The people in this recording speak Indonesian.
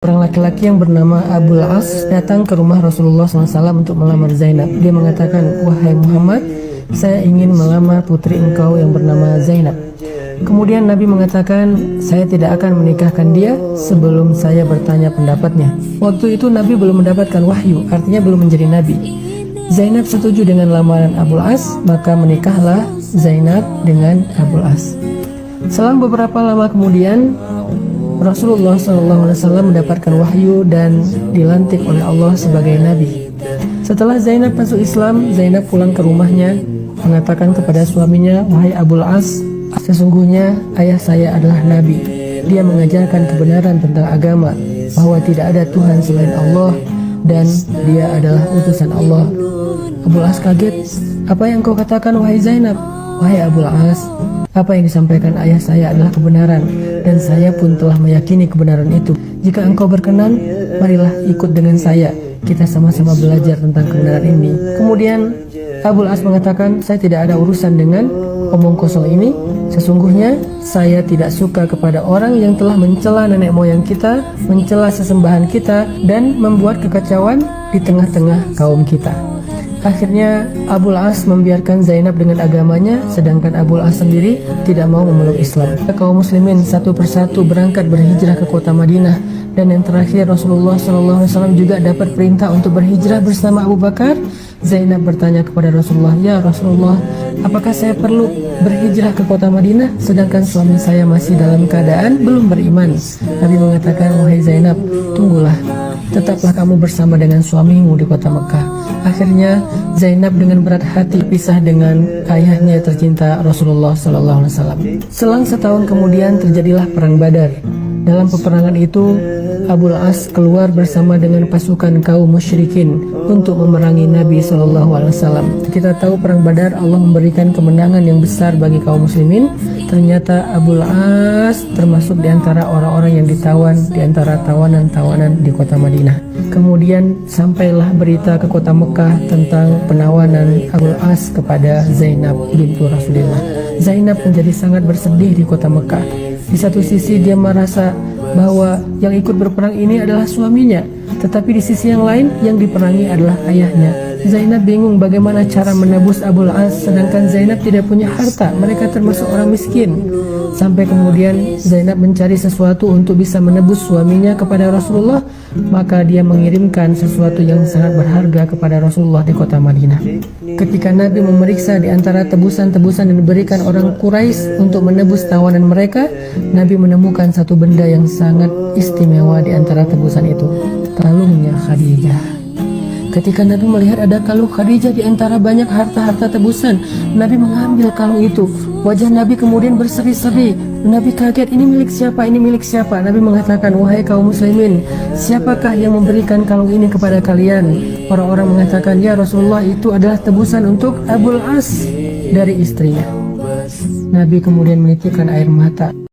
Orang laki-laki yang bernama Abul As datang ke rumah Rasulullah SAW untuk melamar Zainab. Dia mengatakan, "Wahai Muhammad, saya ingin melamar putri engkau yang bernama Zainab." Kemudian Nabi mengatakan, "Saya tidak akan menikahkan dia sebelum saya bertanya pendapatnya." Waktu itu Nabi belum mendapatkan wahyu, artinya belum menjadi Nabi. Zainab setuju dengan lamaran Abul As, maka menikahlah Zainab dengan Abul As. Selang beberapa lama kemudian, Rasulullah SAW mendapatkan wahyu dan dilantik oleh Allah sebagai Nabi. Setelah Zainab masuk Islam, Zainab pulang ke rumahnya, mengatakan kepada suaminya, "Wahai Abul As, sesungguhnya ayah saya adalah Nabi. Dia mengajarkan kebenaran tentang agama, bahwa tidak ada Tuhan selain Allah, dan dia adalah utusan Allah." Abul As kaget. "Apa yang kau katakan, wahai Zainab?" "Wahai Abul As, apa yang disampaikan ayah saya adalah kebenaran, dan saya pun telah meyakini kebenaran itu. Jika engkau berkenan, marilah ikut dengan saya. Kita sama-sama belajar tentang kebenaran ini." Kemudian Abul As mengatakan, "Saya tidak ada urusan dengan omong kosong ini. Sesungguhnya saya tidak suka kepada orang yang telah mencela nenek moyang kita, mencela sesembahan kita, dan membuat kekacauan di tengah-tengah kaum kita." Akhirnya Abul As membiarkan Zainab dengan agamanya, sedangkan Abul As sendiri tidak mau memeluk Islam. Kaum muslimin satu persatu berangkat berhijrah ke kota Madinah, dan yang terakhir Rasulullah SAW juga dapat perintah untuk berhijrah bersama Abu Bakar. Zainab bertanya kepada Rasulullah, "Ya Rasulullah, apakah saya perlu berhijrah ke kota Madinah sedangkan suami saya masih dalam keadaan belum beriman?" Nabi mengatakan, "Wahai Zainab, tunggulah, tetaplah kamu bersama dengan suamimu di kota Mekah." Akhirnya Zainab dengan berat hati pisah dengan ayahnya tercinta Rasulullah SAW. Selang setahun kemudian terjadilah perang Badar. Dalam peperangan itu Abul As keluar bersama dengan pasukan kaum musyrikin untuk memerangi Nabi SAW. Kita tahu perang Badar Allah memberikan kemenangan yang besar bagi kaum muslimin. Ternyata Abul As termasuk di antara orang-orang yang ditawan di antara tawanan-tawanan di kota Madinah. Kemudian sampailah berita ke kota Mekah tentang penawanan Abul As kepada Zainab bintu Rasulullah. Zainab menjadi sangat bersedih di kota Mekah. Di satu sisi dia merasa bahwa yang ikut berperang ini adalah suaminya, tetapi di sisi yang lain yang diperangi adalah ayahnya. Zainab bingung bagaimana cara menebus Abul As, sedangkan Zainab tidak punya harta, mereka termasuk orang miskin. Sampai kemudian Zainab mencari sesuatu untuk bisa menebus suaminya kepada Rasulullah, maka dia mengirimkan sesuatu yang sangat berharga kepada Rasulullah di kota Madinah. Ketika Nabi memeriksa di antara tebusan-tebusan yang diberikan orang Quraisy untuk menebus tawanan mereka, Nabi menemukan satu benda yang sangat istimewa di antara tebusan itu, kalungnya Khadijah. Ketika Nabi melihat ada kalung Khadijah di antara banyak harta-harta tebusan, Nabi mengambil kalung itu. Wajah Nabi kemudian berseri-seri. Nabi kaget, "Ini milik siapa? Ini milik siapa?" Nabi mengatakan, "Wahai kaum muslimin, siapakah yang memberikan kalung ini kepada kalian?" Orang-orang mengatakan, "Ya Rasulullah, itu adalah tebusan untuk Abul As dari istrinya." Nabi kemudian menitikkan air mata.